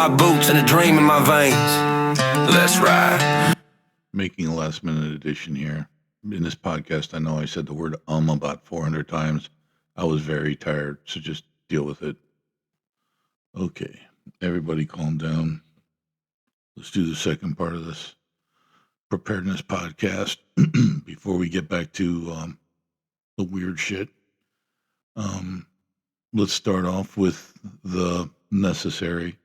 my boots and a dream in my veins. Let's ride. Making a last minute addition here. In this podcast, I know I said the word about 400 times. I was very tired, so just deal with it. Okay, everybody calm down. Let's do the second part of this Preparedness podcast before we get back to the weird shit. Let's start off with the necessary.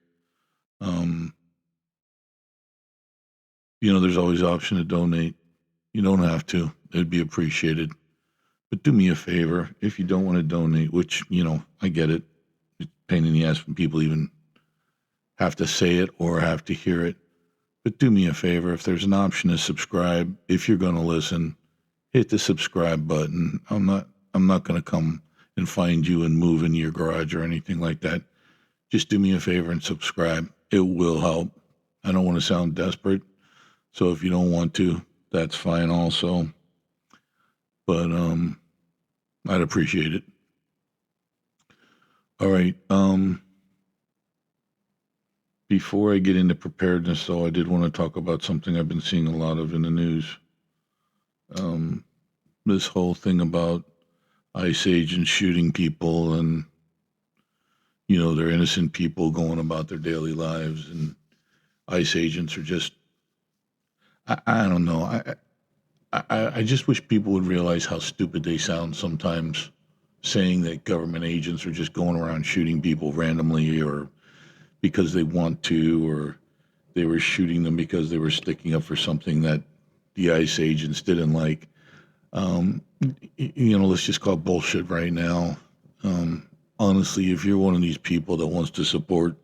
There's always the option to donate. You don't have to. It'd be appreciated. But do me a favor, if you don't want to donate, which, I get it. It's a pain in the ass when people even have to say it or have to hear it. But do me a favor, if there's an option to subscribe, if you're going to listen, hit the subscribe button. I'm not going to come and find you and move into your garage or anything like that. Just do me a favor and subscribe. It will help. I don't want to sound desperate. So if you don't want to, that's fine also. But I'd appreciate it. All right. Before I get into preparedness, though, I did want to talk about something I've been seeing a lot of in the news. This whole thing about ICE agents shooting people and, they're innocent people going about their daily lives, and ICE agents are just, I don't know. I just wish people would realize how stupid they sound sometimes, saying that government agents are just going around shooting people randomly or because they want to, or they were shooting them because they were sticking up for something that the ICE agents didn't like. Let's just call it bullshit right now. Honestly, if you're one of these people that wants to support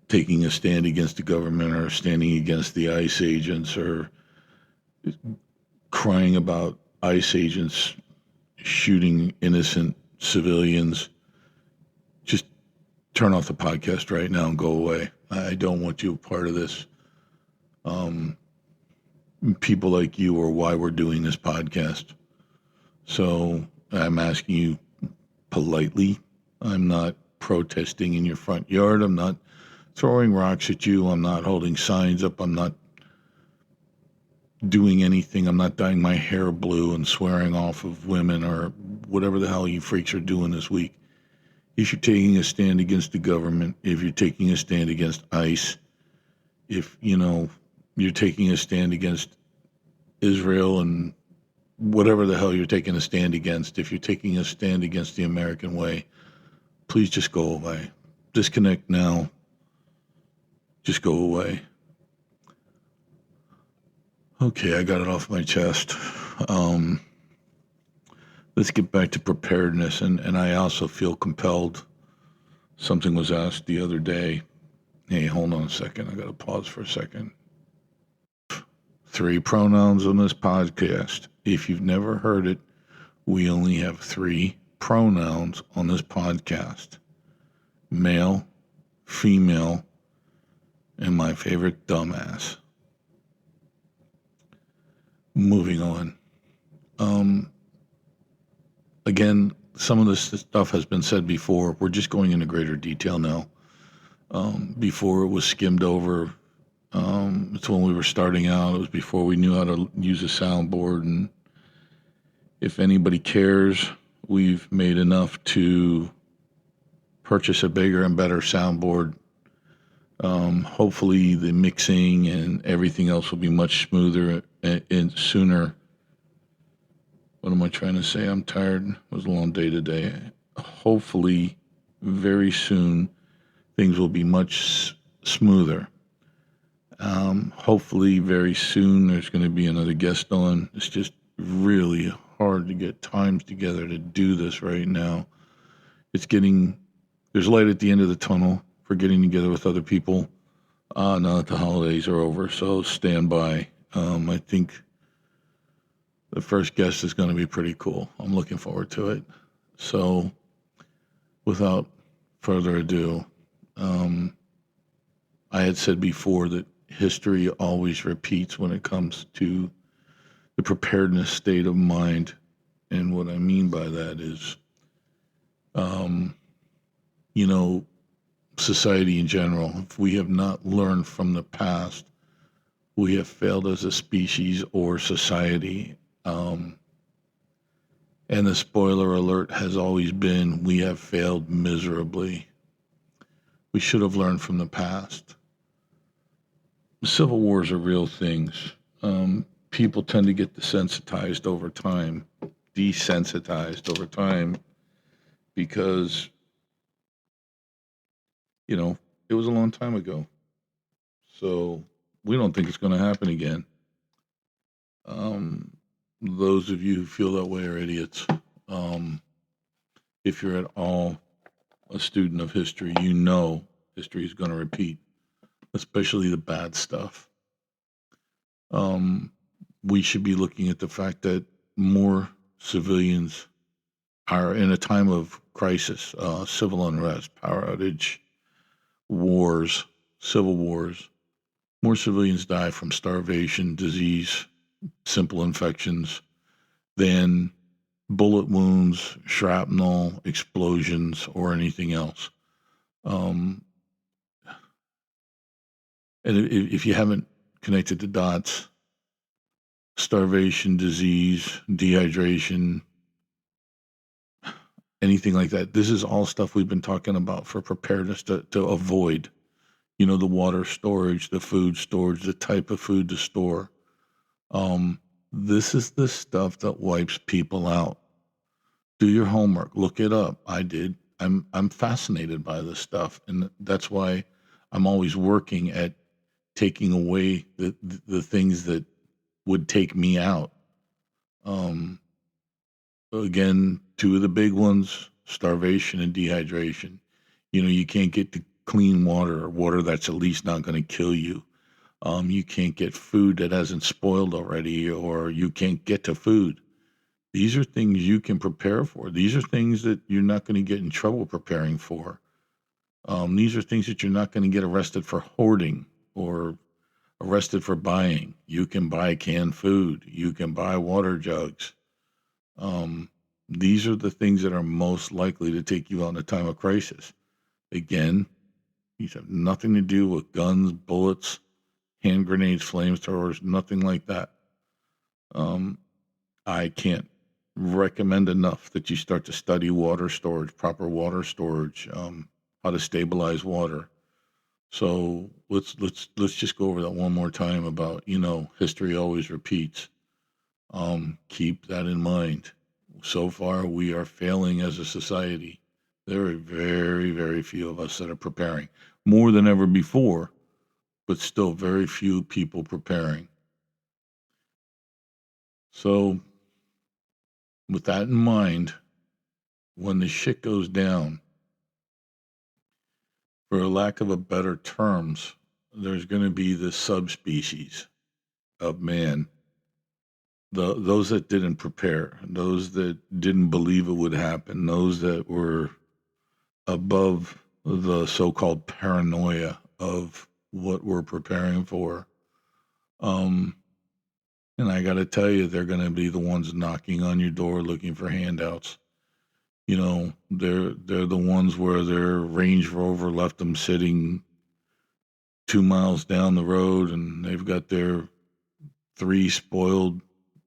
taking a stand against the government or standing against the ICE agents or crying about ICE agents shooting innocent civilians, just turn off the podcast right now and go away. I don't want you a part of this. People like you are why we're doing this podcast. So I'm asking you politely. I'm not protesting in your front yard. I'm not throwing rocks at you. I'm not holding signs up. I'm not doing anything. I'm not dyeing my hair blue and swearing off of women or whatever the hell you freaks are doing this week. If you're taking a stand against the government, if you're taking a stand against ICE, if, you're taking a stand against Israel and whatever the hell you're taking a stand against, if you're taking a stand against the American way, please just go away. Disconnect now. Just go away. Okay, I got it off my chest. Let's get back to preparedness, and I also feel compelled. Something was asked the other day. Hey, hold on a second. I got to pause for a second. 3 pronouns on this podcast. If you've never heard it, we only have 3 pronouns on this podcast. Male, female, and my favorite, dumbass. Moving on. Again, some of this stuff has been said before. We're just going into greater detail now. Before it was skimmed over. It's when we were starting out. It was before we knew how to use a soundboard. And if anybody cares, we've made enough to purchase a bigger and better soundboard. Hopefully the mixing and everything else will be much smoother and sooner. What am I trying to say? I'm tired. It was a long day today. Hopefully, very soon, things will be much smoother. Hopefully, very soon, there's going to be another guest on. It's just really hard to get times together to do this right now. There's light at the end of the tunnel for getting together with other people now that the holidays are over, so stand by. I think the first guest is going to be pretty cool. I'm looking forward to it. So, without further ado, I had said before that history always repeats when it comes to the preparedness state of mind. And what I mean by that is you know, society in general. If we have not learned from the past, we have failed as a species or society. Um, and the spoiler alert has always been we have failed miserably. We should have learned from the past. Civil wars are real things. People tend to get desensitized over time, desensitized over time, because, you know, it was a long time ago. So we don't think it's going to happen again. Um, those of you who feel that way are idiots. Um, if you're at all a student of history, you know history is going to repeat, especially the bad stuff. Um, we should be looking at the fact that more civilians are in a time of crisis, civil unrest, power outage, wars, civil wars. More civilians die from starvation, disease, simple infections than bullet wounds, shrapnel, explosions, or anything else. Um, and if you haven't connected the dots, starvation, disease, dehydration, anything like that, this is all stuff we've been talking about for preparedness to avoid. You know, the water storage, the food storage, the type of food to store. Um, this is the stuff that wipes people out. Do your homework, look it up. I did. I'm fascinated by this stuff, and that's why I'm always working at taking away the things that would take me out. Um, Again, two of the big ones: starvation and dehydration. You know, you can't get to clean water or water that's at least not going to kill you. You can't get food that hasn't spoiled already, or you can't get to food. These are things you can prepare for. These are things that you're not going to get in trouble preparing for. These are things that you're not going to get arrested for hoarding or arrested for buying. You can buy canned food. You can buy water jugs. Um, these are the things that are most likely to take you out in a time of crisis. Again, these have nothing to do with guns, bullets, hand grenades, flamethrowers, nothing like that. Um, I can't recommend enough that you start to study water storage, proper water storage, how to stabilize water. So let's just go over that one more time about, you know, history always repeats. Keep that in mind. So far, we are failing as a society. There are very, very few of us that are preparing more than ever before, but still very few people preparing. So, with that in mind, when the shit goes down, for a lack of a better terms, there's going to be this subspecies of man. Those that didn't prepare, those that didn't believe it would happen, those that were above the so-called paranoia of what we're preparing for. Um, and I got to tell you, they're going to be the ones knocking on your door looking for handouts. You know, they're the ones where their Range Rover left them sitting 2 miles down the road, and they've got their three spoiled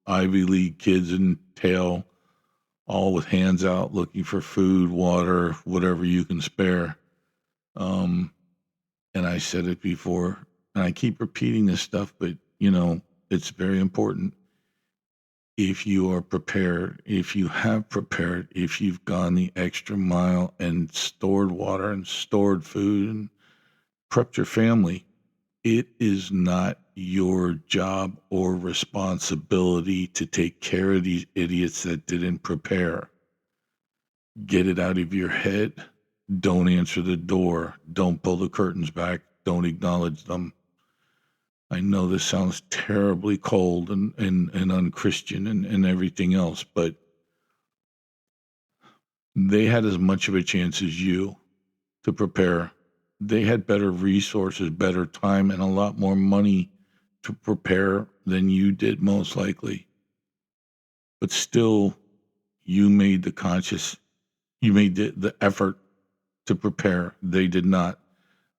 Ivy League kids in tail, all with hands out looking for food, water, whatever you can spare. Um, and I said it before, and I keep repeating this stuff, but you know, it's very important. If you are prepared, if you have prepared, if you've gone the extra mile and stored water and stored food and prepped your family, it is not your job or responsibility to take care of these idiots that didn't prepare. Get it out of your head. Don't answer the door. Don't pull the curtains back. Don't acknowledge them. I know this sounds terribly cold and unchristian and everything else, but they had as much of a chance as you to prepare. They had better resources, better time, and a lot more money to prepare than you did, most likely. But still, you made the conscious, you made the effort to prepare. They did not.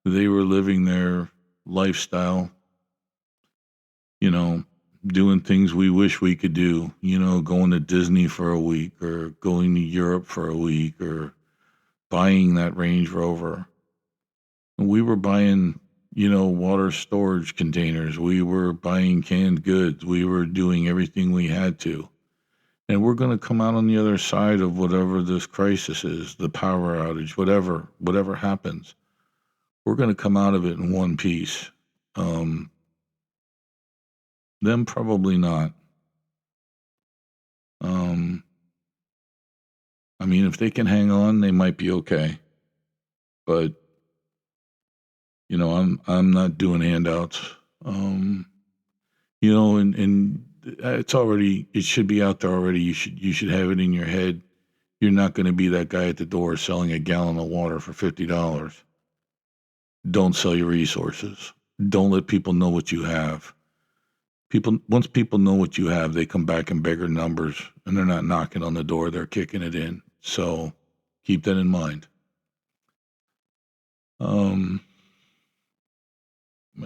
They were living their lifestyle, you know, doing things we wish we could do, going to Disney for a week or going to Europe for a week or buying that Range Rover. And we were buying, water storage containers. We were buying canned goods. We were doing everything we had to. And we're going to come out on the other side of whatever this crisis is, the power outage, whatever happens. We're going to come out of it in one piece. Them probably not. I mean, if they can hang on, they might be okay. But I'm not doing handouts. And it should be out there already. You should have it in your head. You're not going to be that guy at the door selling a gallon of water for $50. Don't sell your resources. Don't let people know what you have. Once people know what you have, they come back in bigger numbers, and they're not knocking on the door, they're kicking it in. So keep that in mind.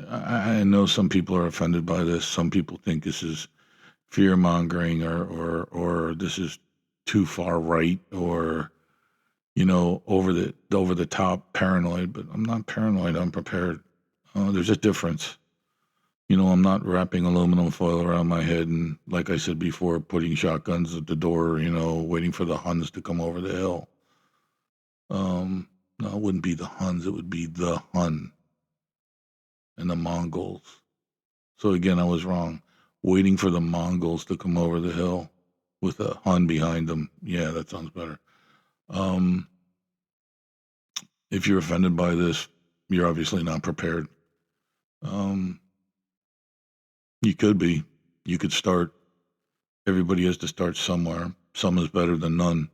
I know some people are offended by this. Some people think this is fear mongering or this is too far right or over the top paranoid. But I'm not paranoid. I'm prepared. There's a difference. I'm not wrapping aluminum foil around my head and, like I said before, putting shotguns at the door, waiting for the Huns to come over the hill. No, it wouldn't be the Huns. It would be the Hun and the Mongols. So again, I was wrong. Waiting for the Mongols to come over the hill with a Hun behind them. Yeah, that sounds better. If you're offended by this, you're obviously not prepared. You could be. You could start. Everybody has to start somewhere. Some is better than none.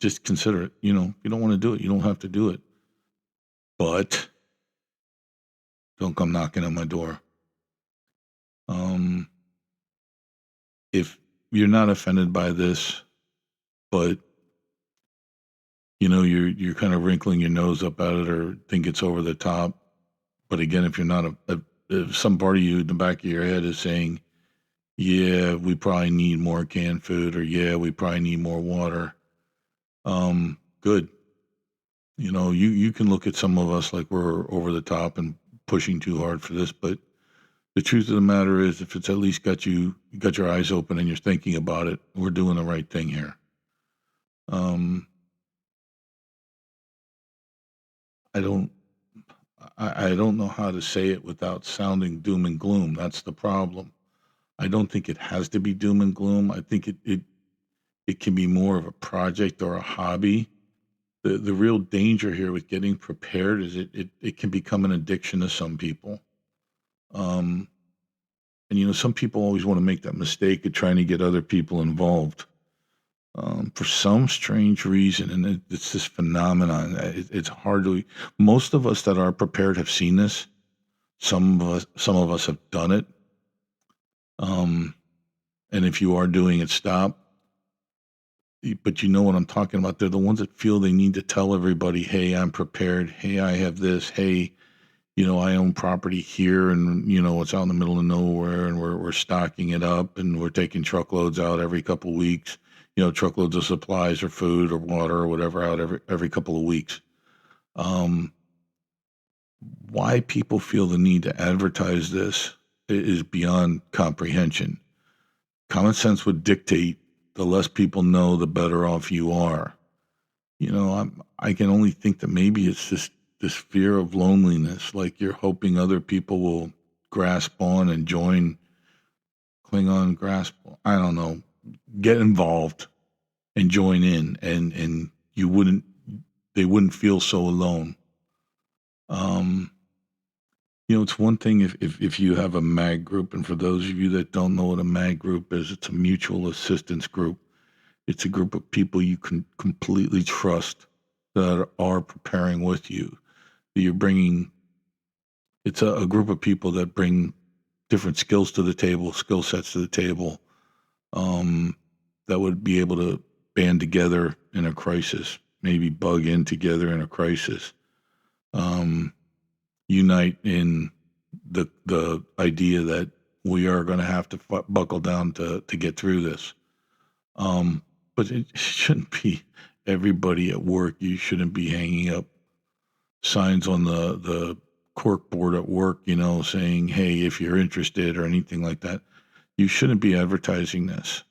Just consider it. If you don't want to do it, you don't have to do it. But don't come knocking on my door. If you're not offended by this, but you're kind of wrinkling your nose up at it or think it's over the top. But again, if you're not if some part of you in the back of your head is saying, yeah, we probably need more canned food, or yeah, we probably need more water. Good. You can look at some of us like we're over the top and pushing too hard for this, but the truth of the matter is, if it's at least got your eyes open and you're thinking about it, we're doing the right thing here. I don't know how to say it without sounding doom and gloom. That's the problem. I don't think it has to be doom and gloom. I think it can be more of a project or a hobby. The real danger here with getting prepared is it can become an addiction to some people. And some people always want to make that mistake of trying to get other people involved. For some strange reason, and it's this phenomenon. It's hard to. Most of us that are prepared have seen this. Some of us have done it. And if you are doing it, stop. But you know what I'm talking about. They're the ones that feel they need to tell everybody, "Hey, I'm prepared. Hey, I have this. Hey, I own property here, and it's out in the middle of nowhere, and we're stocking it up, and we're taking truckloads out every couple of weeks. Truckloads of supplies or food or water or whatever out every couple of weeks." Why people feel the need to advertise this is beyond comprehension. Common sense would dictate the less people know, the better off you are. I can only think that maybe it's this fear of loneliness, like you're hoping other people will grasp on and join, cling on, grasp. I don't know, get involved and join in, and they wouldn't feel so alone. It's one thing if you have a MAG group, and for those of you that don't know what a MAG group is, it's a mutual assistance group. It's a group of people you can completely trust that are preparing with you. That you're bringing. It's a group of people that bring different skills to the table, skill sets to the table, that would be able to band together in a crisis, maybe bug in together in a crisis, unite in the idea that we are going to have to buckle down to get through this. But it shouldn't be everybody at work. You shouldn't be hanging up signs on the cork board at work, saying, hey, if you're interested or anything like that. You shouldn't be advertising this.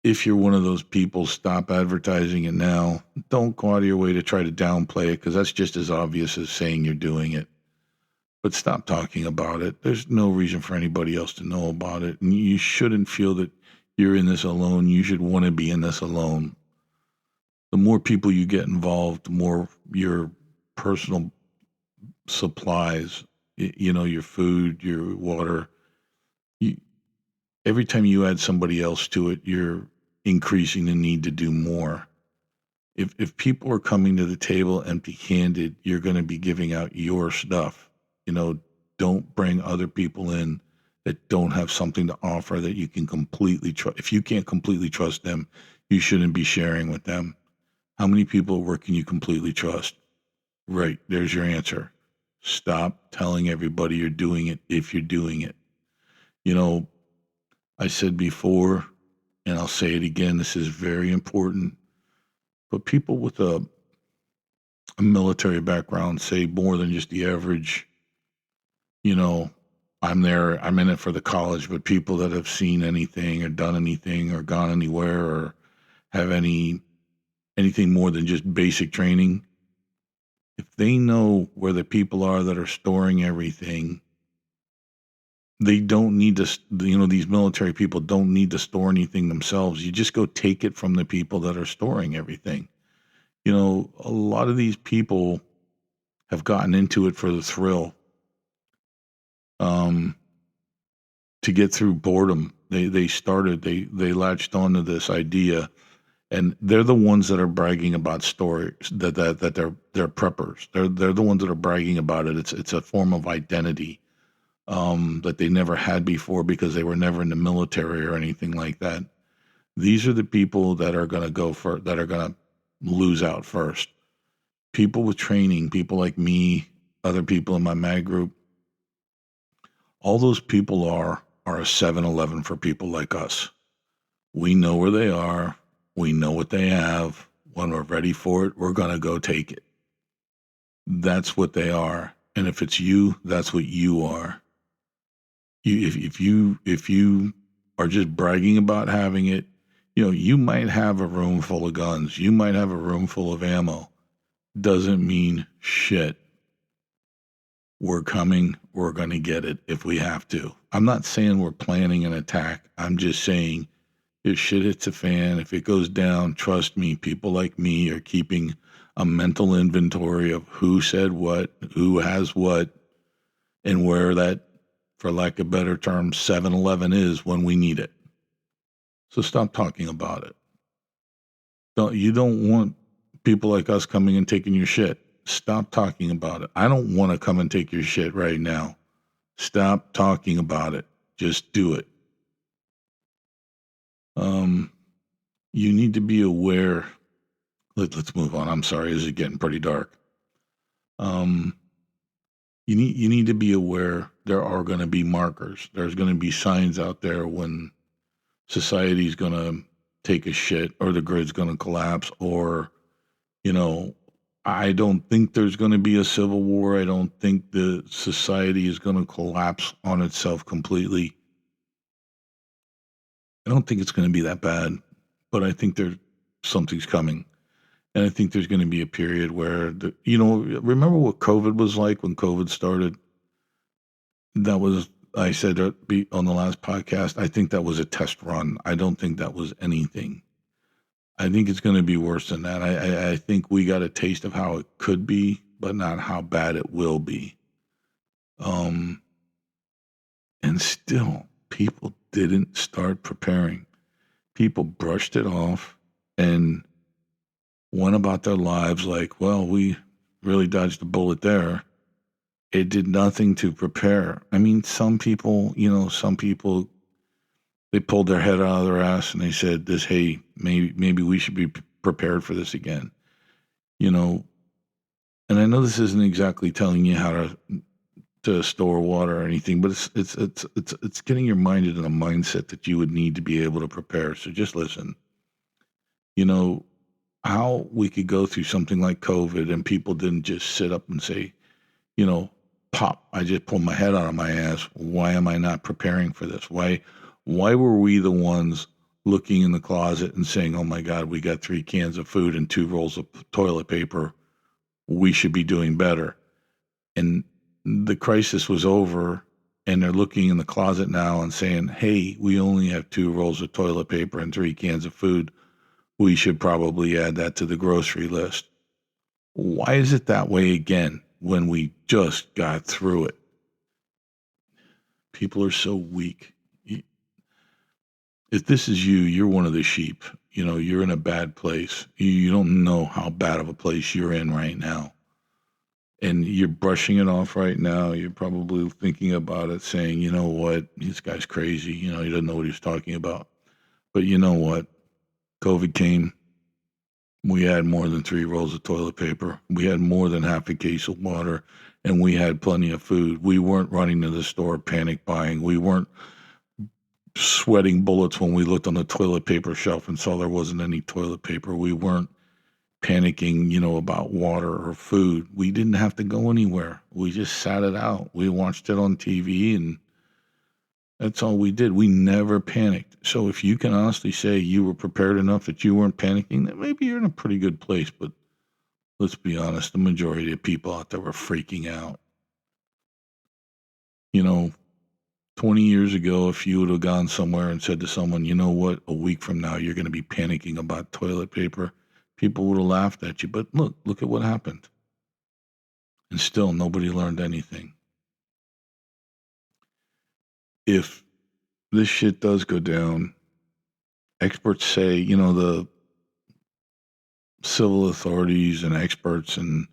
If you're one of those people, stop advertising it now. Don't go out of your way to try to downplay it, because that's just as obvious as saying you're doing it. But stop talking about it. There's no reason for anybody else to know about it. And you shouldn't feel that you're in this alone. You should want to be in this alone. The more people you get involved, the more your personal supplies, your food, your water, every time you add somebody else to it, you're increasing the need to do more. If people are coming to the table empty-handed, you're going to be giving out your stuff. Don't bring other people in that don't have something to offer that you can completely trust. If you can't completely trust them, you shouldn't be sharing with them. How many people at work can you completely trust? Right, there's your answer. Stop telling everybody you're doing it if you're doing it. I said before, and I'll say it again, this is very important, but people with a military background say more than just the average, I'm in it for the college, but people that have seen anything or done anything or gone anywhere or have anything more than just basic training, if they know where the people are that are storing everything, they don't need to, these military people don't need to store anything themselves. You just go take it from the people that are storing everything. A lot of these people have gotten into it for the thrill, to get through boredom. They latched onto this idea, and they're the ones that are bragging about stories that they're preppers. They're the ones that are bragging about it. It's a form of identity that they never had before because they were never in the military or anything like that. These are the people that are going to that are going to lose out first. People with training, people like me, other people in my mag group, all those people are a 7-Eleven for people like us. We know where they are. We know what they have. When we're ready for it, we're going to go take it. That's what they are. And if it's you, that's what you are. If you are just bragging about having it, you might have a room full of guns. You might have a room full of ammo. Doesn't mean shit. We're coming. We're going to get it if we have to. I'm not saying we're planning an attack. I'm just saying if shit hits the fan, if it goes down, trust me, people like me are keeping a mental inventory of who said what, who has what, and where that, for lack of a better term, 7-Eleven is when we need it. So stop talking about it. You don't want people like us coming and taking your shit. Stop talking about it. I don't want to come and take your shit right now. Stop talking about it. Just do it. You need to be aware. Let's move on. I'm sorry, this is getting pretty dark. You need to be aware there are going to be markers. There's going to be signs out there when society's going to take a shit or the grid's going to collapse, or, I don't think there's going to be a civil war. I don't think the society is going to collapse on itself completely. I don't think it's going to be that bad, but I think something's coming. And I think there's going to be a period where, remember what COVID was like when COVID started? I said on the last podcast, I think that was a test run. I don't think that was anything. I think it's going to be worse than that. I think we got a taste of how it could be, but not how bad it will be. And still, people didn't start preparing. People brushed it off and went about their lives like, well, we really dodged a bullet there. It did nothing to prepare. I mean, some people, they pulled their head out of their ass and they said this, hey, maybe we should be prepared for this again. You know, and I know this isn't exactly telling you how to store water or anything, but it's getting your mind into a mindset that you would need to be able to prepare. So just listen. You know, how we could go through something like COVID and people didn't just sit up and say, you know, pop, I just pulled my head out of my ass. Why am I not preparing for this? Why were we the ones looking in the closet and saying, oh my God, we got 3 cans of food and 2 rolls of toilet paper. We should be doing better. And the crisis was over and they're looking in the closet now and saying, hey, we only have 2 rolls of toilet paper and 3 cans of food. We should probably add that to the grocery list. Why is it that way again when we just got through it? People are so weak. If this is you, you're one of the sheep. You know, you're in a bad place. You don't know how bad of a place you're in right now. And you're brushing it off right now. You're probably thinking about it, saying, you know what, this guy's crazy. You know, he doesn't know what he's talking about. But you know what? COVID came. We had more than 3 rolls of toilet paper. We had more than half a case of water, and we had plenty of food. We weren't running to the store panic buying. We weren't sweating bullets when we looked on the toilet paper shelf and saw there wasn't any toilet paper. We weren't panicking, you know, about water or food. We didn't have to go anywhere. We just sat it out. We watched it on TV, and that's all we did. We never panicked. So if you can honestly say you were prepared enough that you weren't panicking, then maybe you're in a pretty good place. But let's be honest, the majority of people out there were freaking out. You know, 20 years ago, if you would have gone somewhere and said to someone, you know what, a week from now, you're going to be panicking about toilet paper, people would have laughed at you. But look at what happened. And still, nobody learned anything. If this shit does go down, experts say, you know, the civil authorities and experts and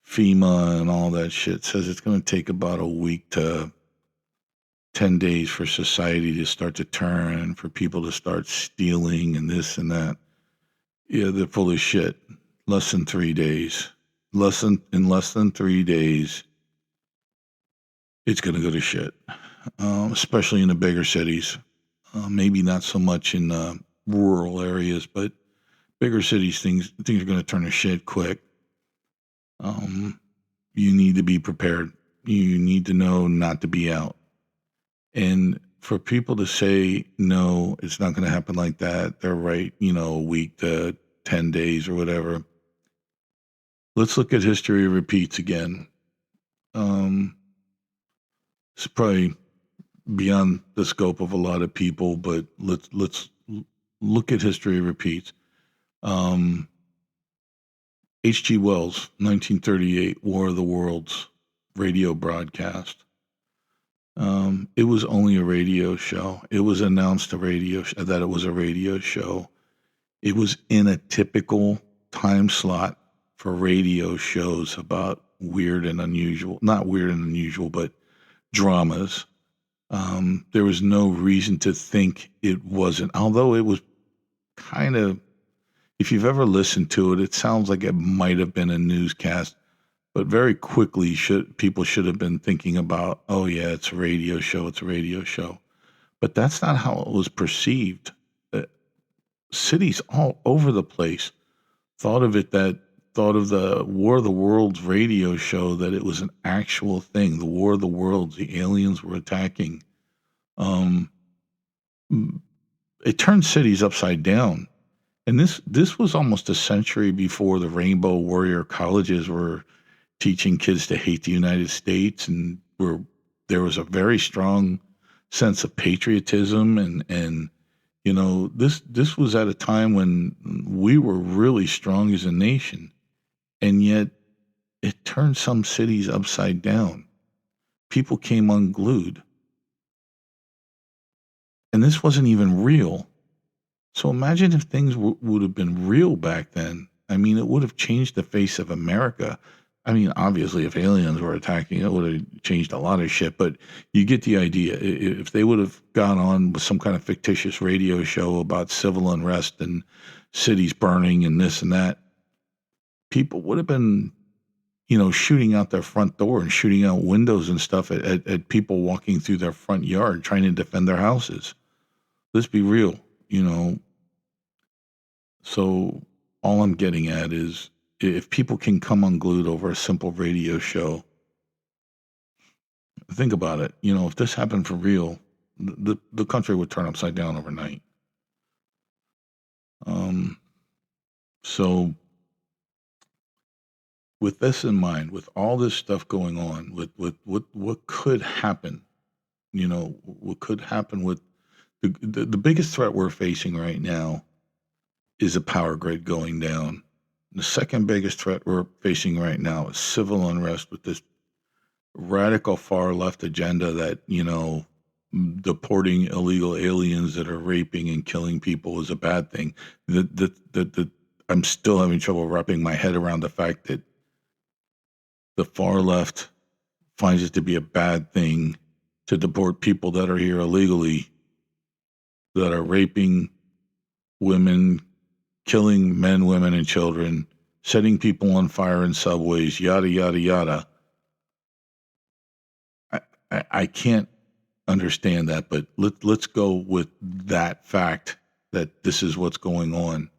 FEMA and all that shit says it's going to take about a week to 10 days for society to start to turn and for people to start stealing and this and that. Yeah, they're full of shit. Less than 3 days. In less than 3 days, it's going to go to shit, especially in the bigger cities. Maybe not so much in rural areas, but bigger cities, things are going to turn to shit quick. You need to be prepared. You need to know not to be out. And for people to say, no, it's not going to happen like that, they're right, you know, a week to 10 days or whatever. Let's look at history repeats again. It's probably beyond the scope of a lot of people, but let's look at history repeats. H.G. Wells, 1938, War of the Worlds radio broadcast. It was only a radio show. It was announced that it was a radio show. It was in a typical time slot for radio shows about not weird and unusual, but dramas. There was no reason to think it wasn't, although it was kind of, if you've ever listened to it, it sounds like it might have been a newscast, but very quickly people should have been thinking about, oh yeah, it's a radio show. But that's not how it was perceived. Cities all over the place thought of the War of the Worlds radio show, that it was an actual thing. The War of the Worlds, the aliens were attacking. It turned cities upside down. And this was almost a century before the Rainbow Warrior colleges were teaching kids to hate the United States, and there was a very strong sense of patriotism, and you know, this was at a time when we were really strong as a nation, and yet it turned some cities upside down. People came unglued, and this wasn't even real. So imagine if things would have been real back then. I mean, it would have changed the face of America. I mean, obviously, if aliens were attacking, it would have changed a lot of shit. But you get the idea. If they would have gone on with some kind of fictitious radio show about civil unrest and cities burning and this and that, people would have been, shooting out their front door and shooting out windows and stuff at people walking through their front yard trying to defend their houses. Let's be real, So all I'm getting at is if people can come unglued over a simple radio show, think about it. If this happened for real, the country would turn upside down overnight. So with this in mind, with all this stuff going on, with what could happen, what could happen with the biggest threat we're facing right now is a power grid going down. The second biggest threat we're facing right now is civil unrest with this radical far left agenda that, deporting illegal aliens that are raping and killing people is a bad thing. I'm still having trouble wrapping my head around the fact that the far left finds it to be a bad thing to deport people that are here illegally, that are raping women, killing men, women, and children, setting people on fire in subways, yada, yada, yada. I can't understand that, but let's go with that fact that this is what's going on.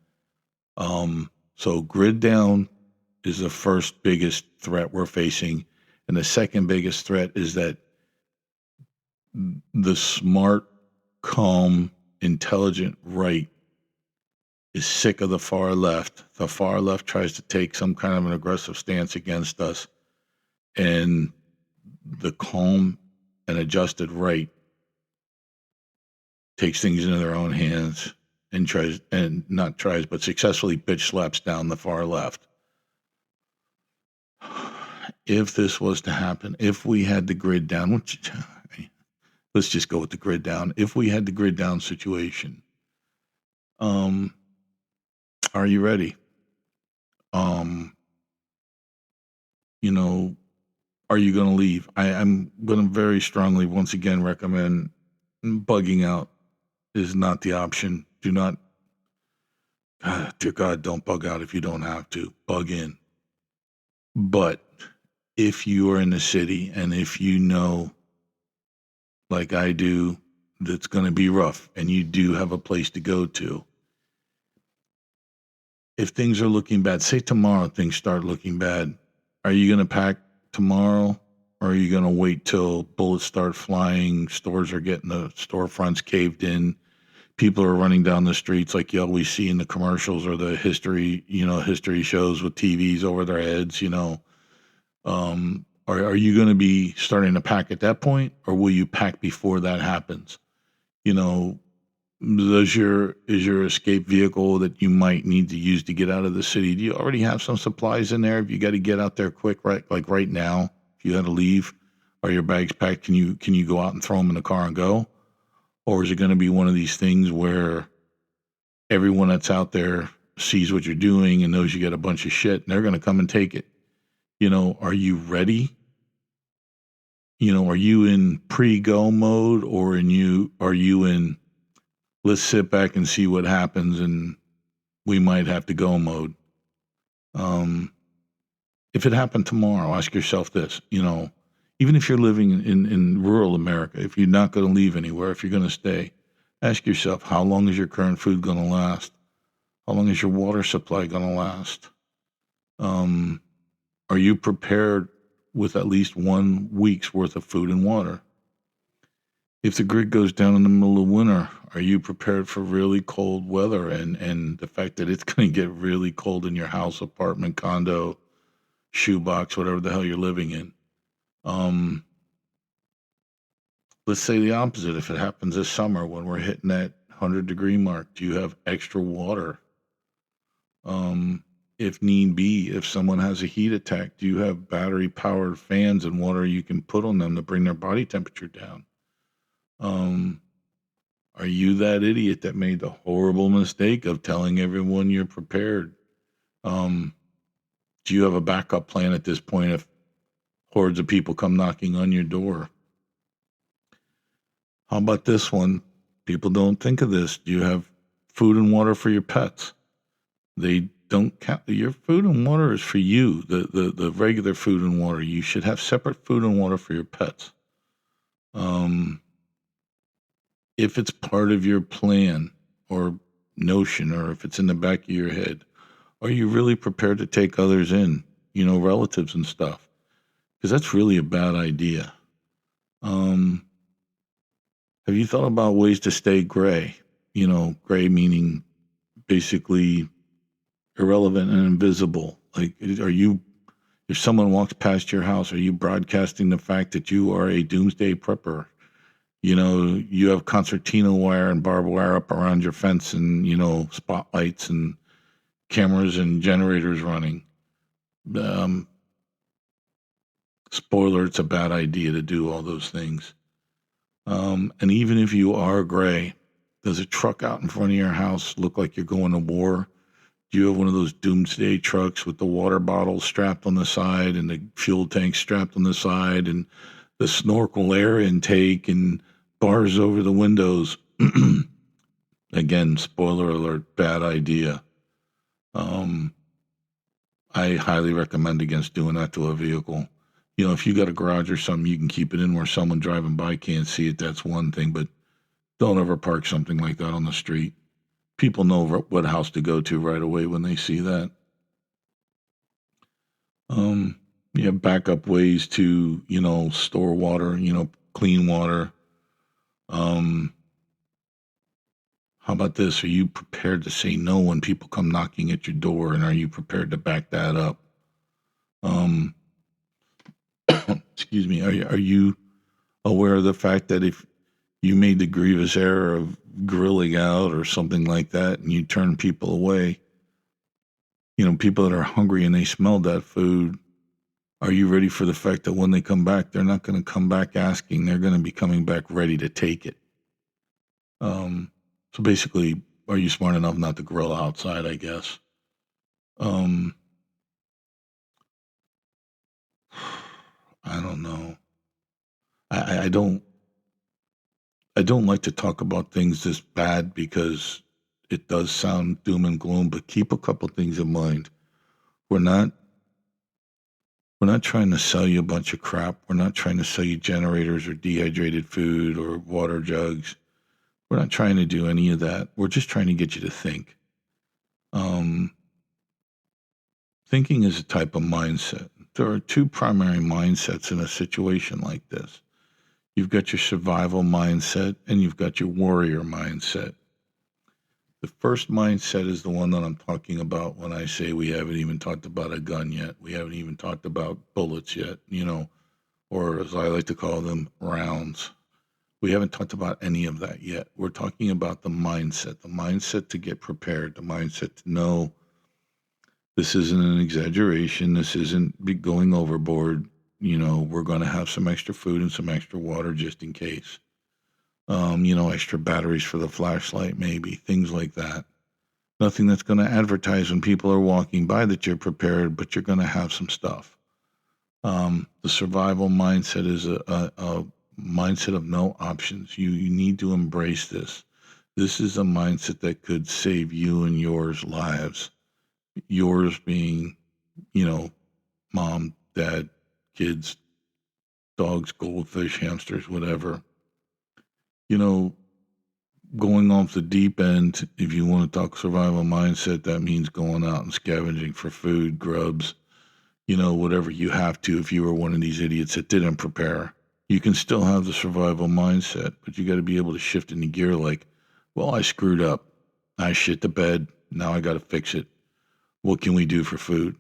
So grid down is the first biggest threat we're facing. And the second biggest threat is that the smart, calm, intelligent right is sick of the far left. The far left tries to take some kind of an aggressive stance against us. And the calm and adjusted right takes things into their own hands and successfully bitch slaps down the far left. If this was to happen, if we had the grid down, let's just go with the grid down. If we had the grid down situation, are you ready? Are you going to leave? I'm going to very strongly once again recommend bugging out is not the option. Do not, dear God, don't bug out if you don't have to. Bug in. But if you are in the city and if you know, like I do, that's going to be rough and you do have a place to go to, if things are looking bad, say tomorrow things start looking bad, are you going to pack tomorrow? Or are you going to wait till bullets start flying, stores are getting the storefronts caved in, people are running down the streets like you always see in the commercials or the history shows with TVs over their heads, are you going to be starting to pack at that point, or will you pack before that happens? Is your escape vehicle that you might need to use to get out of the city? Do you already have some supplies in there? If you got to get out there quick, right now, if you had to leave, are your bags packed? Can you go out and throw them in the car and go? Or is it going to be one of these things where everyone that's out there sees what you're doing and knows you got a bunch of shit and they're going to come and take it? Are you ready? Are you in pre-go mode, or are you in let's sit back and see what happens and we might have to go mode? If it happened tomorrow, ask yourself this, even if you're living in rural America, if you're not going to leave anywhere, if you're going to stay, ask yourself, how long is your current food going to last? How long is your water supply going to last? Are you prepared with at least 1 week's worth of food and water? If the grid goes down in the middle of winter, are you prepared for really cold weather and the fact that it's going to get really cold in your house, apartment, condo, shoebox, whatever the hell you're living in? Let's say the opposite. If it happens this summer when we're hitting that 100-degree mark, do you have extra water? If need be, if someone has a heat attack, do you have battery-powered fans and water you can put on them to bring their body temperature down? Are you that idiot that made the horrible mistake of telling everyone you're prepared? Do you have a backup plan at this point if hordes of people come knocking on your door? How about this one? People don't think of this. Do you have food and water for your pets? They don't count. Your food and water is for you, the regular food and water. You should have separate food and water for your pets. If it's part of your plan or notion, or if it's in the back of your head, are you really prepared to take others in, relatives and stuff? Because that's really a bad idea. Have you thought about ways to stay gray? Gray meaning basically irrelevant and invisible. Like, if someone walks past your house, are you broadcasting the fact that you are a doomsday prepper? You have concertina wire and barbed wire up around your fence and, spotlights and cameras and generators running. Spoiler, it's a bad idea to do all those things. And even if you are gray, does a truck out in front of your house look like you're going to war? Do you have one of those doomsday trucks with the water bottles strapped on the side and the fuel tank strapped on the side and the snorkel air intake and bars over the windows? Again, spoiler alert, bad idea. I highly recommend against doing that to a vehicle. If you got a garage or something, you can keep it in where someone driving by can't see it. That's one thing, but don't ever park something like that on the street. People know what house to go to right away when they see that. You have backup ways to, store water, clean water. How about this? Are you prepared to say no when people come knocking at your door, and are you prepared to back that up? Excuse me. Are you aware of the fact that if you made the grievous error of grilling out or something like that, and you turn people away, people that are hungry and they smell that food, are you ready for the fact that when they come back, they're not going to come back asking, they're going to be coming back ready to take it? So basically, are you smart enough not to grill outside, I guess? I don't know. I don't like to talk about things this bad because it does sound doom and gloom, but keep a couple things in mind. We're not trying to sell you a bunch of crap. We're not trying to sell you generators or dehydrated food or water jugs. We're not trying to do any of that. We're just trying to get you to think. Thinking is a type of mindset. There are two primary mindsets in a situation like this. You've got your survival mindset and you've got your warrior mindset. The first mindset is the one that I'm talking about when I say we haven't even talked about a gun yet. We haven't even talked about bullets yet, or as I like to call them, rounds. We haven't talked about any of that yet. We're talking about the mindset to get prepared, the mindset to know this isn't an exaggeration. This isn't going overboard. We're going to have some extra food and some extra water just in case. Extra batteries for the flashlight, maybe, things like that. Nothing that's going to advertise when people are walking by that you're prepared, but you're going to have some stuff. The survival mindset is a mindset of no options. You need to embrace this. This is a mindset that could save you and yours lives. Yours being, mom, dad, kids, dogs, goldfish, hamsters, whatever. Going off the deep end, if you want to talk survival mindset, that means going out and scavenging for food, grubs, whatever you have to. If you were one of these idiots that didn't prepare, you can still have the survival mindset, but you got to be able to shift into gear like, well, I screwed up. I shit the bed. Now I got to fix it. What can we do for food?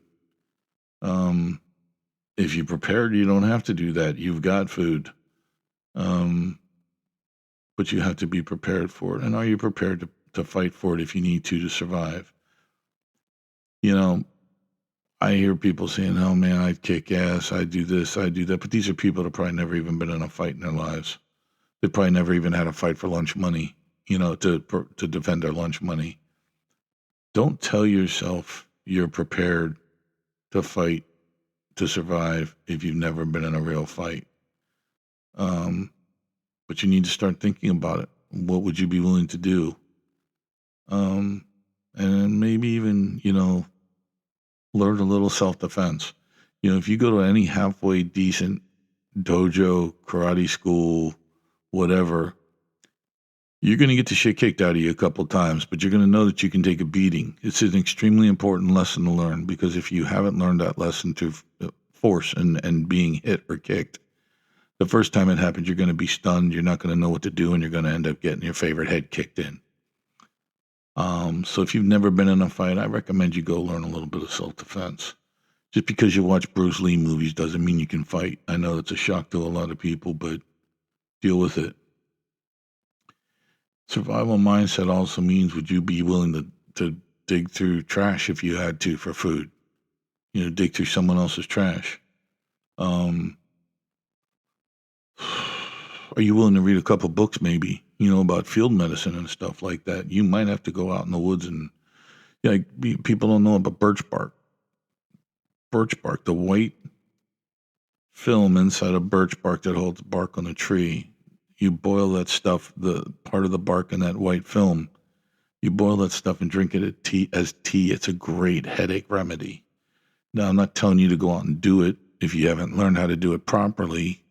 If you prepared, you don't have to do that. You've got food. But you have to be prepared for it. And are you prepared to fight for it if you need to survive? I hear people saying, oh man, I'd kick ass, I'd do this, I'd do that. But these are people that probably never even been in a fight in their lives. They probably never even had a fight for lunch money, to defend their lunch money. Don't tell yourself you're prepared to fight to survive if you've never been in a real fight. But you need to start thinking about it. What would you be willing to do? And maybe even, learn a little self-defense. If you go to any halfway decent dojo, karate school, whatever, you're going to get the shit kicked out of you a couple times, but you're going to know that you can take a beating. It's an extremely important lesson to learn, because if you haven't learned that lesson through force and being hit or kicked, the first time it happens, you're going to be stunned. You're not going to know what to do, and you're going to end up getting your favorite head kicked in. So if you've never been in a fight, I recommend you go learn a little bit of self-defense. Just because you watch Bruce Lee movies doesn't mean you can fight. I know that's a shock to a lot of people, but deal with it. Survival mindset also means, would you be willing to dig through trash if you had to for food? Dig through someone else's trash. Are you willing to read a couple books maybe, about field medicine and stuff like that? You might have to go out in the woods and, people don't know about birch bark. Birch bark, the white film inside of birch bark that holds bark on a tree. You boil that stuff, the part of the bark in that white film, you boil that stuff and drink it as tea. It's a great headache remedy. Now, I'm not telling you to go out and do it if you haven't learned how to do it properly,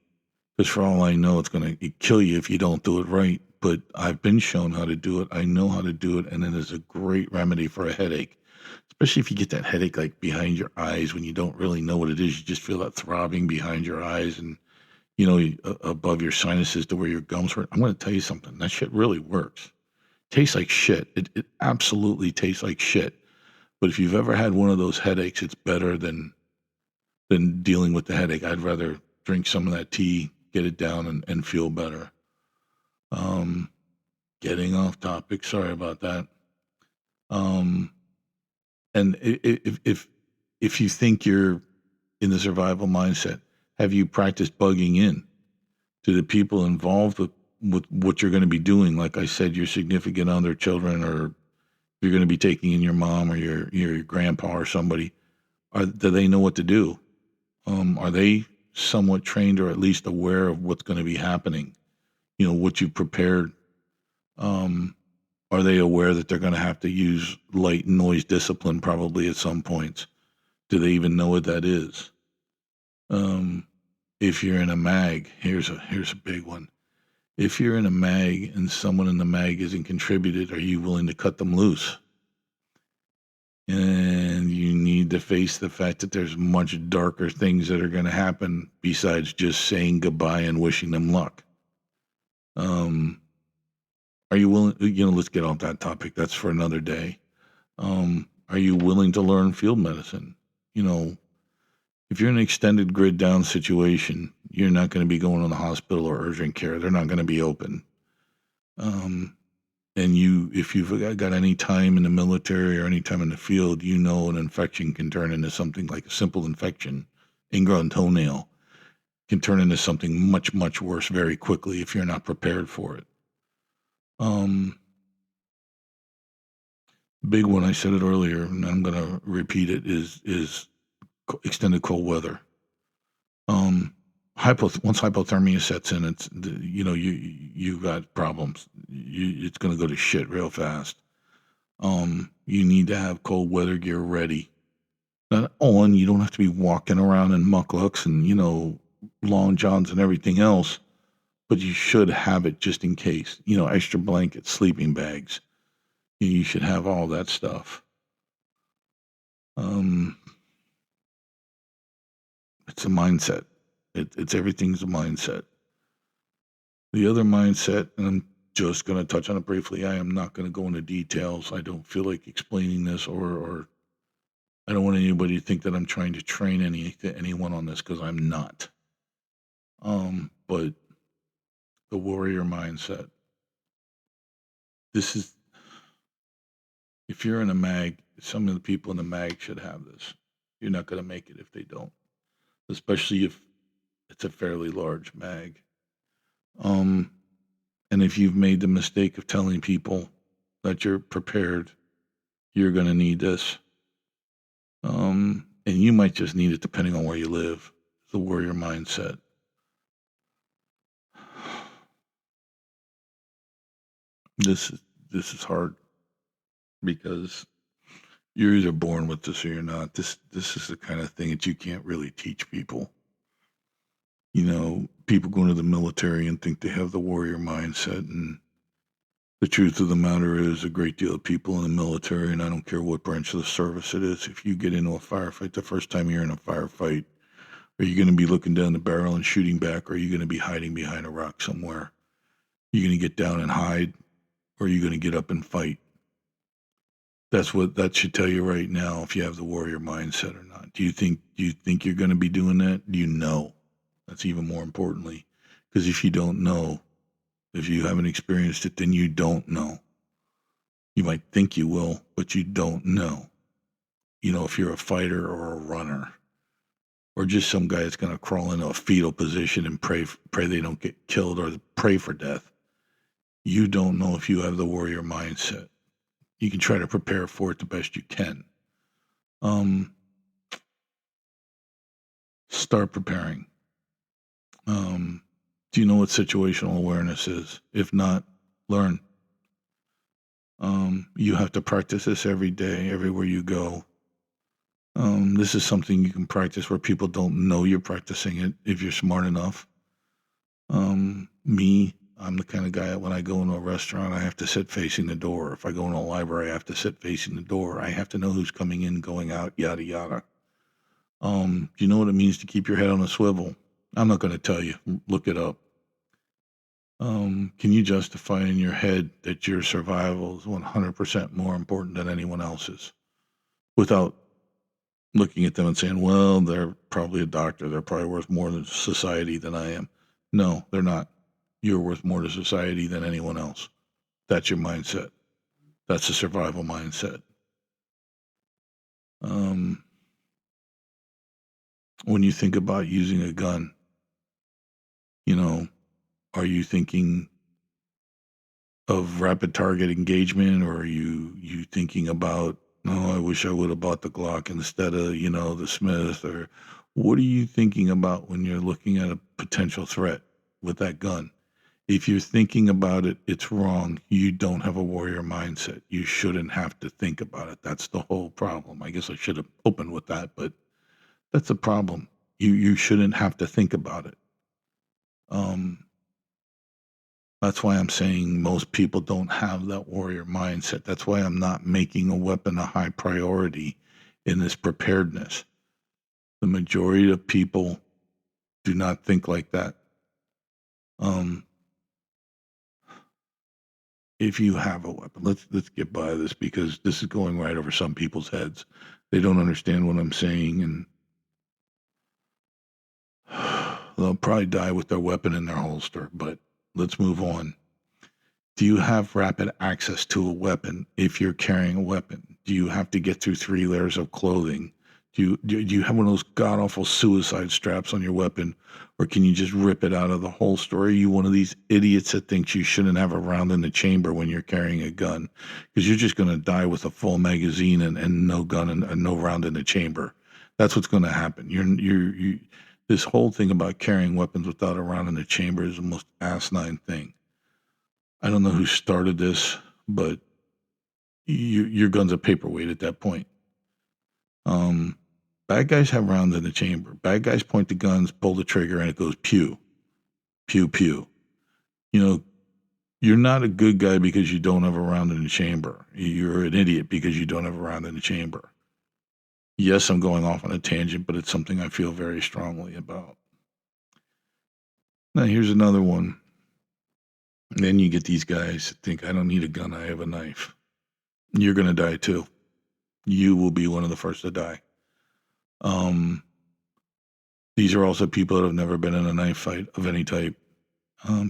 because for all I know, it's going to kill you if you don't do it right. But I've been shown how to do it. I know how to do it, and it is a great remedy for a headache, especially if you get that headache like behind your eyes when you don't really know what it is. You just feel that throbbing behind your eyes and, above your sinuses to where your gums hurt. I'm going to tell you something. That shit really works. Tastes like shit. It absolutely tastes like shit. But if you've ever had one of those headaches, it's better than dealing with the headache. I'd rather drink some of that tea, get it down, and feel better. Getting off topic. Sorry about that. And if you think you're in the survival mindset, have you practiced bugging in to the people involved with what you're going to be doing? Like I said, your significant other, children, or you're going to be taking in your mom or your grandpa or somebody. Do they know what to do? Are they somewhat trained or at least aware of what's going to be happening? What you prepared. Are they aware that they're going to have to use light noise discipline probably at some points? Do they even know what that is? If you're in a mag, here's a big one. If you're in a mag and someone in the mag isn't contributed, are you willing to cut them loose? And you need to face the fact that there's much darker things that are going to happen besides just saying goodbye and wishing them luck. Are you willing, let's get off that topic. That's for another day. Are you willing to learn field medicine? If you're in an extended grid down situation, you're not going to be going to the hospital or urgent care. They're not going to be open. And if you've got any time in the military or any time in the field, an infection can turn into something like a simple infection, ingrown toenail, can turn into something much, much worse very quickly if you're not prepared for it. Big one, I said it earlier, and I'm going to repeat it, is extended cold weather. Once hypothermia sets in, it's you got problems. It's going to go to shit real fast. You need to have cold weather gear ready. Not on. You don't have to be walking around in mucklucks and long johns and everything else, but you should have it just in case. Extra blankets, sleeping bags. You should have all that stuff. It's a mindset. It's everything's a mindset. The other mindset, and I'm just going to touch on it briefly. I am not going to go into details. I don't feel like explaining this, or I don't want anybody to think that I'm trying to train anyone on this, because I'm not. But the warrior mindset. This is, if you're in a mag, some of the people in the mag should have this. You're not going to make it if they don't, especially if it's a fairly large mag. And if you've made the mistake of telling people that you're prepared, you're going to need this. And you might just need it depending on where you live. The warrior mindset. This is hard because you're either born with this or you're not. This is the kind of thing that you can't really teach people. People go into the military and think they have the warrior mindset, and the truth of the matter is a great deal of people in the military, and I don't care what branch of the service it is, if you get into a firefight, the first time you're in a firefight, are you going to be looking down the barrel and shooting back, or are you going to be hiding behind a rock somewhere? You're going to get down and hide, or are you going to get up and fight? That should tell you right now if you have the warrior mindset or not. Do you think you're going to be doing that? Do you know? That's even more importantly, because if you don't know, if you haven't experienced it, then you don't know. You might think you will, but you don't know. If you're a fighter or a runner, or just some guy that's going to crawl into a fetal position and pray they don't get killed or pray for death, you don't know if you have the warrior mindset. You can try to prepare for it the best you can. Start preparing. Do you know what situational awareness is? If not, learn. You have to practice this every day, everywhere you go. This is something you can practice where people don't know you're practicing it if you're smart enough. I'm the kind of guy that when I go into a restaurant, I have to sit facing the door. If I go in a library, I have to sit facing the door. I have to know who's coming in, going out, yada, yada. Do you know what it means to keep your head on a swivel? I'm not going to tell you. Look it up. Can you justify in your head that your survival is 100% more important than anyone else's without looking at them and saying, well, they're probably a doctor. They're probably worth more to society than I am. No, they're not. You're worth more to society than anyone else. That's your mindset. That's a survival mindset. When you think about using a gun, are you thinking of rapid target engagement, or are you thinking about, I wish I would have bought the Glock instead of, the Smith? Or what are you thinking about when you're looking at a potential threat with that gun? If you're thinking about it, it's wrong. You don't have a warrior mindset. You shouldn't have to think about it. That's the whole problem. I guess I should have opened with that, but that's the problem. You shouldn't have to think about it. That's why I'm saying most people don't have that warrior mindset. That's why I'm not making a weapon a high priority in this preparedness. The majority of people do not think like that. If you have a weapon, let's get by this, because this is going right over some people's heads. They don't understand what I'm saying, and they'll probably die with their weapon in their holster. But let's move on. Do you have rapid access to a weapon if you're carrying a weapon? Do you have to get through 3 layers of clothing? Do you have one of those god-awful suicide straps on your weapon, or can you just rip it out of the holster? Or are you one of these idiots that thinks you shouldn't have a round in the chamber when you're carrying a gun? Because you're just going to die with a full magazine and no gun and no round in the chamber. That's what's going to happen. This whole thing about carrying weapons without a round in the chamber is the most asinine thing. I don't know who started this, but your gun's a paperweight at that point. Bad guys have rounds in the chamber. Bad guys point the guns, pull the trigger, and it goes pew, pew, pew. You're not a good guy because you don't have a round in the chamber. You're an idiot because you don't have a round in the chamber. Yes, I'm going off on a tangent, but it's something I feel very strongly about. Now, here's another one. And then you get these guys that think, I don't need a gun, I have a knife. You're going to die too. You will be one of the first to die. These are also people that have never been in a knife fight of any type.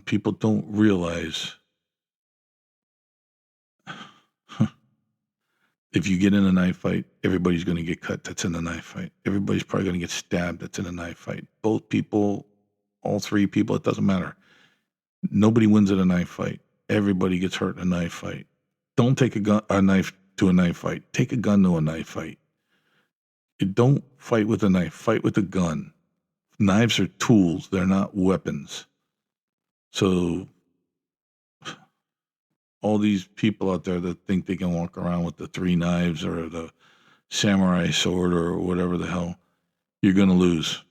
People don't realize if you get in a knife fight, everybody's going to get cut that's in the knife fight. Everybody's probably going to get stabbed that's in a knife fight. Both people, all 3 people, it doesn't matter. Nobody wins at a knife fight. Everybody gets hurt in a knife fight. Don't take a knife to a knife fight. Take a gun to a knife fight. Don't fight with a knife, fight with a gun. Knives are tools, they're not weapons. So all these people out there that think they can walk around with the 3 knives or the samurai sword or whatever the hell, you're going to lose.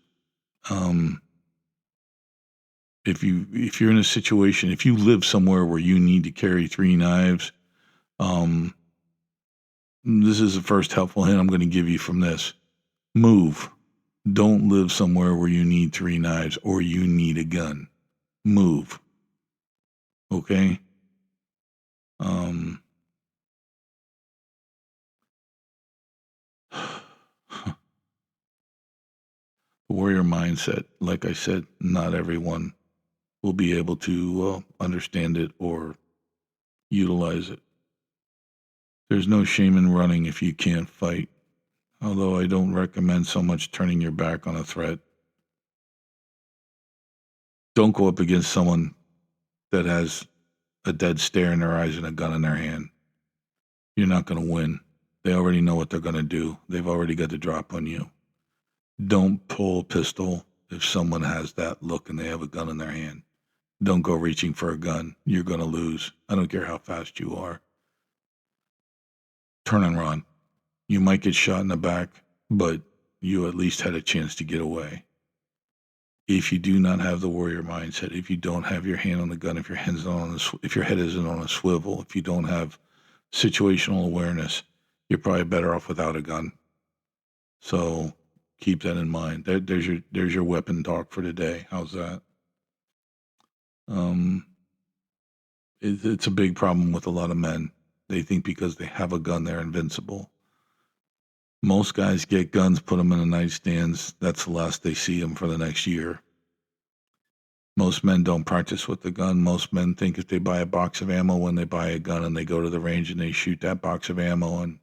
If you're in a situation, if you live somewhere where you need to carry 3 knives, this is the first helpful hint I'm going to give you from this. Move. Don't live somewhere where you need 3 knives or you need a gun. Move. Okay? Warrior mindset, like I said, not everyone will be able to understand it or utilize it. There's no shame in running if you can't fight, although I don't recommend so much turning your back on a threat. Don't go up against someone that has a dead stare in their eyes and a gun in their hand. You're not going to win. They already know what they're going to do. They've already got the drop on you. Don't pull a pistol if someone has that look and they have a gun in their hand. Don't go reaching for a gun. You're going to lose. I don't care how fast you are. Turn and run. You might get shot in the back, but you at least had a chance to get away. If you do not have the warrior mindset, if you don't have your hand on the gun, if your head isn't on a swivel, if you don't have situational awareness, you're probably better off without a gun. So keep that in mind. There's your weapon talk for today. How's that? It's a big problem with a lot of men. They think because they have a gun, they're invincible. Most guys get guns, put them in the nightstands. That's the last they see them for the next year. Most men don't practice with the gun. Most men think if they buy a box of ammo when they buy a gun and they go to the range and they shoot that box of ammo, and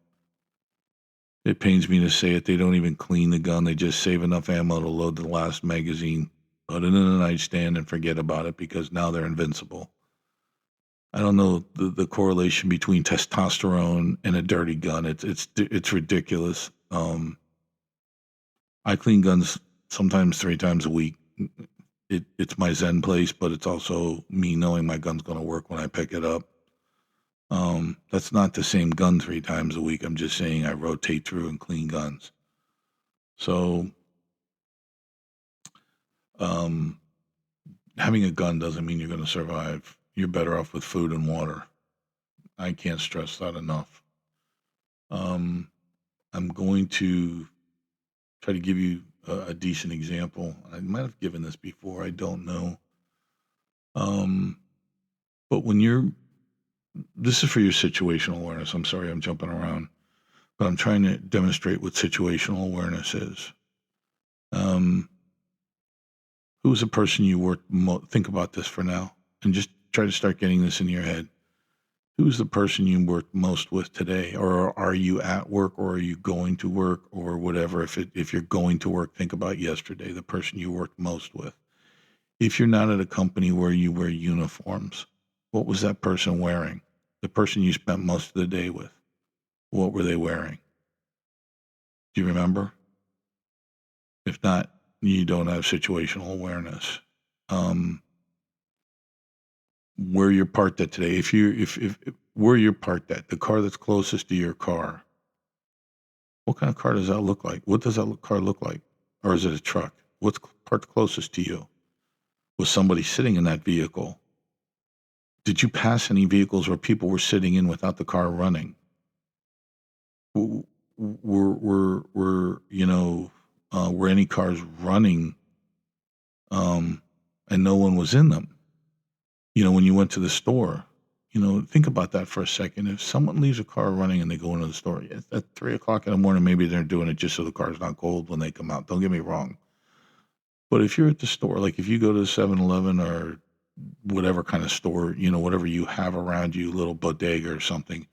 it pains me to say it, they don't even clean the gun. They just save enough ammo to load the last magazine, put it in the nightstand, and forget about it because now they're invincible. I don't know the correlation between testosterone and a dirty gun. It's ridiculous. I clean guns sometimes 3 times a week. It's my zen place, but it's also me knowing my gun's going to work when I pick it up. That's not the same gun 3 times a week. I'm just saying I rotate through and clean guns. So, having a gun doesn't mean you're going to survive. You're better off with food and water. I can't stress that enough. I'm going to try to give you a decent example. I might have given this before. I don't know. But this is for your situational awareness. I'm sorry I'm jumping around, but I'm trying to demonstrate what situational awareness is. Who's the person you work think about this for now and just try to start getting this in your head. Who's the person you work most with today? Or are you at work, or are you going to work, or whatever? If you're going to work, think about yesterday, the person you worked most with. If you're not at a company where you wear uniforms, what was that person wearing? The person you spent most of the day with, what were they wearing? Do you remember? If not, you don't have situational awareness. Where you're parked at today, if where you're parked at, the car that's closest to your car, what kind of car does that look like? What does that car look like? Or is it a truck? What's parked closest to you? Was somebody sitting in that vehicle? Did you pass any vehicles where people were sitting in without the car running? Were any cars running, and no one was in them? When you went to the store, think about that for a second. If someone leaves a car running and they go into the store at 3:00 in the morning, maybe they're doing it just so the car's not cold when they come out. Don't get me wrong. But if you're at the store, like if you go to the 7-Eleven or whatever kind of store, whatever you have around you, little bodega or something,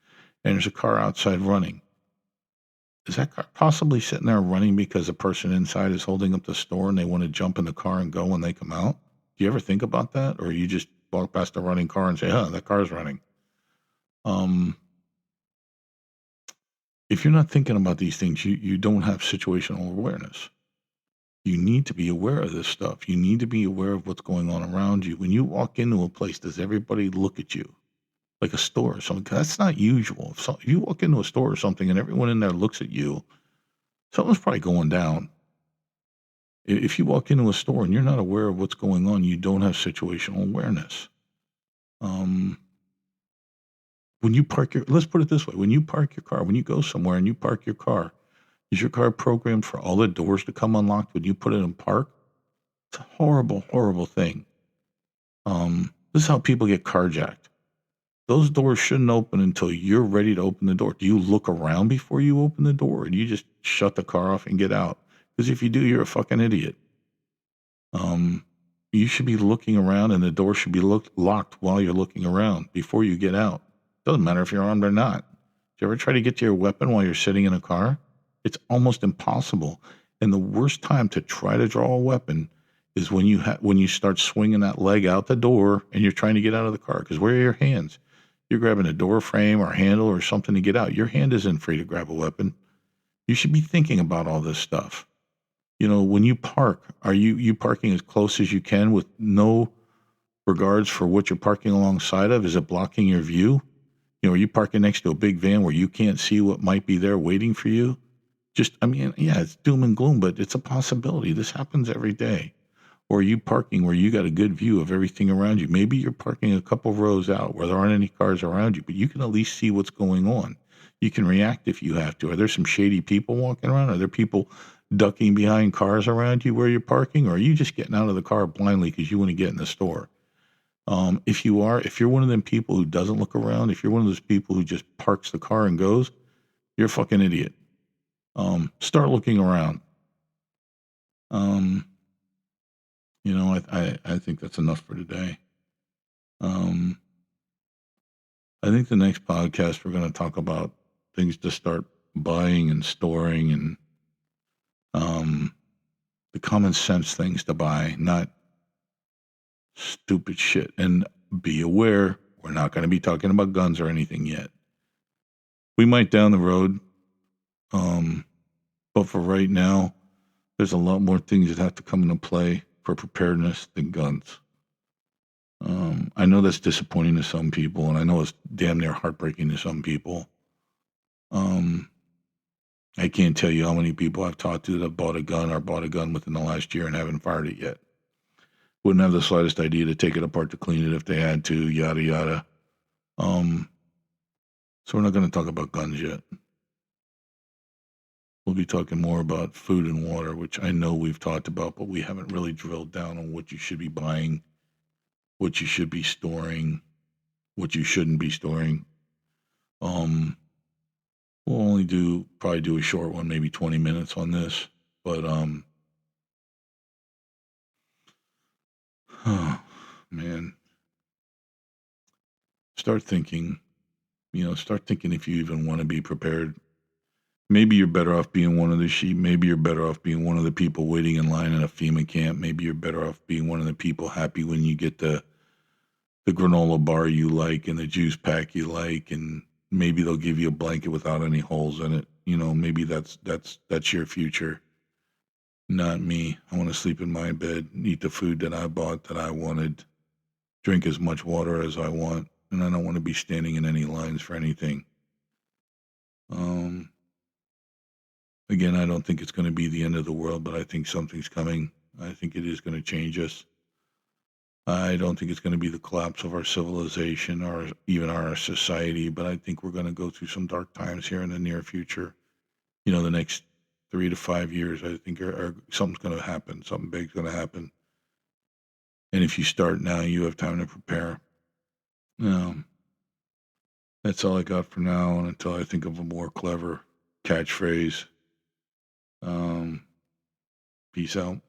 and there's a car outside running, is that car possibly sitting there running because the person inside is holding up the store and they want to jump in the car and go when they come out? Do you ever think about that? Or you just walk past a running car and say, that car's running? if you're not thinking about these things, you don't have situational awareness. You need to be aware of this stuff. You need to be aware of what's going on around you. When you walk into a place, does everybody look at you? Like a store or something? 'Cause that's not usual. If you walk into a store or something and everyone in there looks at you, something's probably going down. If you walk into a store and you're not aware of what's going on, you don't have situational awareness. Um, when you park let's put it this way: when you park your car, when you go somewhere and you park your car, is your car programmed for all the doors to come unlocked when you put it in park? It's a horrible, horrible thing. This is how people get carjacked. Those doors shouldn't open until you're ready to open the door. Do you look around before you open the door, or do you just shut the car off and get out? Because if you do, you're a fucking idiot. You should be looking around, and the door should be locked while you're looking around before you get out. Doesn't matter if you're armed or not. Do you ever try to get to your weapon while you're sitting in a car? It's almost impossible. And the worst time to try to draw a weapon is when you start swinging that leg out the door and you're trying to get out of the car. Because where are your hands? You're grabbing a door frame or a handle or something to get out. Your hand isn't free to grab a weapon. You should be thinking about all this stuff. When you park, are you parking as close as you can with no regards for what you're parking alongside of? Is it blocking your view? Are you parking next to a big van where you can't see what might be there waiting for you? Yeah, it's doom and gloom, but it's a possibility. This happens every day. Or are you parking where you got a good view of everything around you? Maybe you're parking a couple rows out where there aren't any cars around you, but you can at least see what's going on. You can react if you have to. Are there some shady people walking around? Are there people ducking behind cars around you where you're parking? Or are you just getting out of the car blindly because you want to get in the store? If you're one of them people who doesn't look around, if you're one of those people who just parks the car and goes, you're a fucking idiot. Start looking around. I think that's enough for today. I think the next podcast we're going to talk about things to start buying and storing and the common sense things to buy, not stupid shit. And be aware, we're not going to be talking about guns or anything yet. We might down the road, but for right now, there's a lot more things that have to come into play for preparedness than guns. I know that's disappointing to some people, and I know it's damn near heartbreaking to some people. I can't tell you how many people I've talked to that have bought a gun within the last year and haven't fired it yet. Wouldn't have the slightest idea to take it apart to clean it if they had to, yada, yada. So we're not going to talk about guns yet. We'll be talking more about food and water, which I know we've talked about, but we haven't really drilled down on what you should be buying, what you should be storing, what you shouldn't be storing. We'll probably do a short one, maybe 20 minutes on this, but oh, man, start thinking if you even want to be prepared. Maybe you're better off being one of the sheep. Maybe you're better off being one of the people waiting in line at a FEMA camp. Maybe you're better off being one of the people happy when you get the granola bar you like and the juice pack you like, and maybe they'll give you a blanket without any holes in it. Maybe that's your future. Not me. I want to sleep in my bed, eat the food that I bought that I wanted, drink as much water as I want, and I don't want to be standing in any lines for anything. Again, I don't think it's going to be the end of the world, but I think something's coming. I think it is going to change us. I don't think it's going to be the collapse of our civilization or even our society, but I think we're going to go through some dark times here in the near future. The next 3 to 5 years, I think something's going to happen. Something big's going to happen. And if you start now, you have time to prepare. That's all I got for now, and until I think of a more clever catchphrase. Peace out.